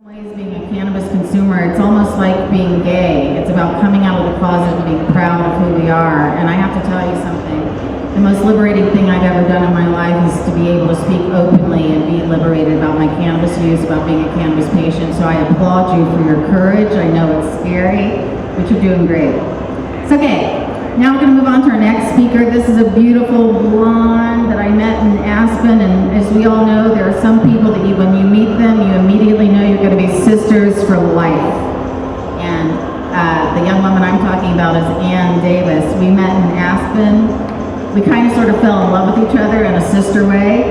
Ways being a cannabis consumer, it's almost like being gay. It's about coming out of the closet and being proud of who we are. And I have to tell you something. The most liberating thing I've ever done in my life is to be able to speak openly and be liberated about my cannabis use, about being a cannabis patient. So I applaud you for your courage. I know it's scary, but you're doing great. It's okay. Now we're going to move on to our next speaker. This is a beautiful blonde that I met in Aspen, and as we all know, there are some people that when you meet them, you immediately know you're going to be sisters for life. And the young woman I'm talking about is Ann Davis. We met in Aspen. We kind of sort of fell in love with each other in a sister way,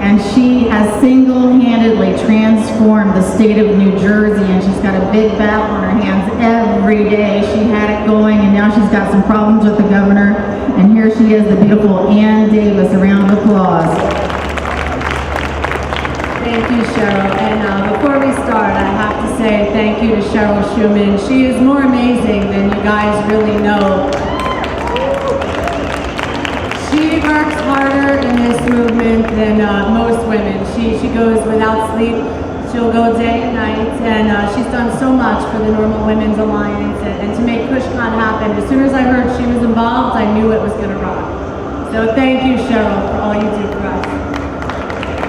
and she has single-handedly transformed the state of New Jersey, and she's got a big battle on her hands every day. She had it going, and now she's got some problems with the governor, and here she is, the beautiful Ann Davis. A round of applause. Thank you, Cheryl. And before we start, I have to say thank you to Cheryl Shuman. She is more amazing than you guys really know. She works harder in this movement than most women. She goes without sleep. She'll go day and night, and she's done so much for the NORML Women's Alliance and to make Kushcon happen. As soon as I heard she was involved, I knew it was going to rock. So thank you, Cheryl, for all you do for us.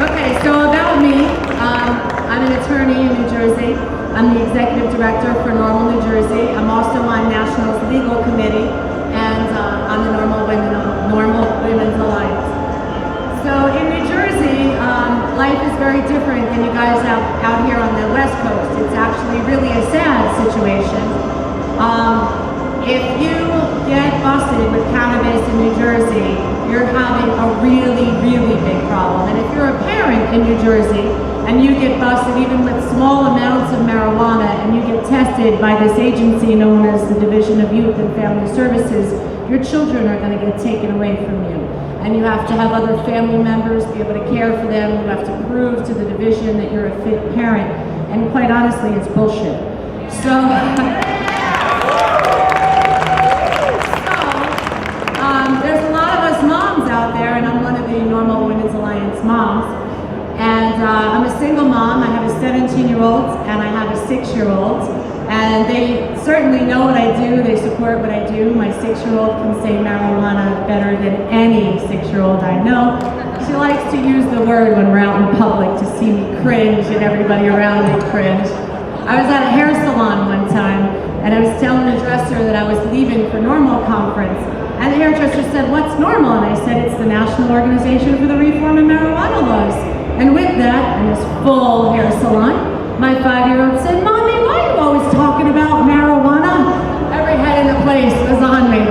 Okay, so about me, I'm an attorney in New Jersey. I'm the executive director for NORML New Jersey. I'm also on National's legal committee, and I'm the NORML Women's Alliance. So in New Jersey, life is very different than you guys out here on the West Coast. It's actually really a sad situation. If you get busted with cannabis in New Jersey, you're having a really, really big problem. And if you're a parent in New Jersey and you get busted even with small amounts of marijuana and you get tested by this agency known as the Division of Youth and Family Services, your children are going to get taken away from you. And you have to have other family members be able to care for them. You have to prove to the division that you're a fit parent. And quite honestly, it's bullshit. There's a lot of us moms out there, and I'm one of the NORML Women's Alliance moms. And I'm a single mom. I have a 17-year-old and I have a 6-year-old. And they certainly know what I do. They support what I do. My 6-year-old can say marijuana better than any 6-year-old I know. She likes to use the word when we're out in public to see me cringe and everybody around me cringe. I was at a hair salon one time and I was telling the dresser that I was leaving for NORML conference. And the hairdresser said, "What's NORML?" And I said, "It's the National Organization for the Reform of Marijuana Laws." And with that, in this full hair salon, my 5-year-old said, "Mommy, why are you always talking about marijuana?" Every head in the place was on me.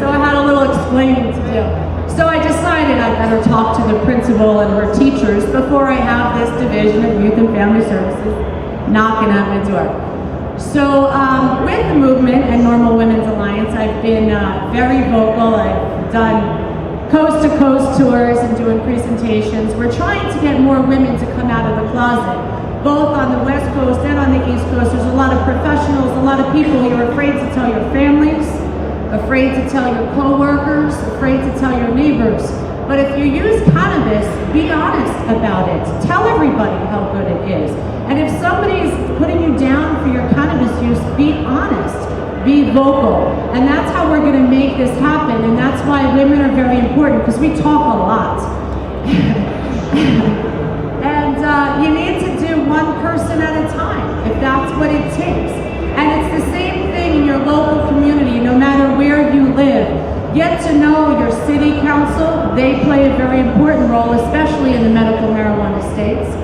So I had a little explaining to do. So I decided I better talk to the principal and her teachers before I have this Division of Youth and Family Services knocking at my door. So with the movement and NORML Women's Alliance, I've been very vocal. I've done coast-to-coast tours and doing presentations. We're trying to get more women to come out of the closet, both on the West Coast and on the East Coast. There's a lot of professionals, a lot of people who are afraid to tell your families, afraid to tell your co-workers, afraid to tell your neighbors. But if you use cannabis, be honest about it. Tell everybody how good it is. And if somebody's putting you down for your cannabis use, be honest, be vocal. And that's how we're gonna make this happen. And that's why women are very important, because we talk a lot. And you need to do one person at a time, if that's what it takes. And it's the same thing in your local community, no matter where you live. Get to know your city council. They play a very important role, especially in the medical marijuana states.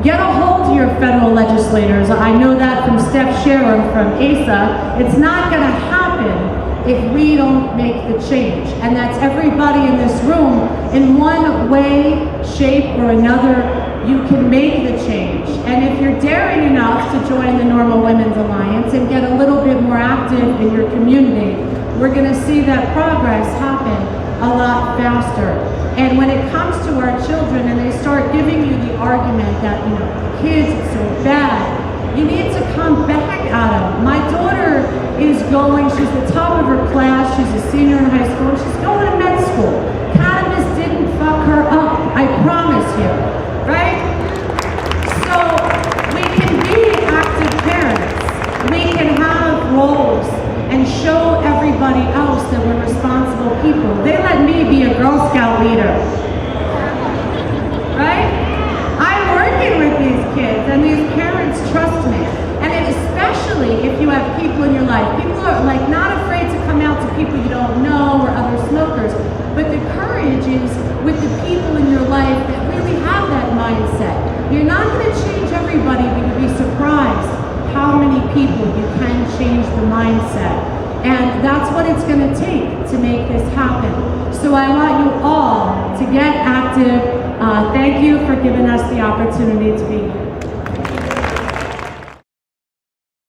Get a hold of your federal legislators. I know that from Steph Sharer from ASA. It's not gonna happen if we don't make the change. And that's everybody in this room. In one way, shape, or another, you can make the change. And if you're daring enough to join the NORML Women's Alliance and get a little bit more active in your community, we're gonna see that progress happen a lot faster. And when it comes to our children and they start giving you the argument that, you know, kids are so bad, you need to come back at them. My daughter is going, she's the top of her class, she's a senior in high school, and she's going to med school. Cannabis didn't fuck her up, I promise you, right? So we can be especially if you have people in your life. People are like not afraid to come out to people you don't know or other smokers, but the courage is with the people in your life that really have that mindset. You're not going to change everybody, but you'll be surprised how many people you can change the mindset. And that's what it's going to take to make this happen. So I want you all to get active. Thank you for giving us the opportunity to be here.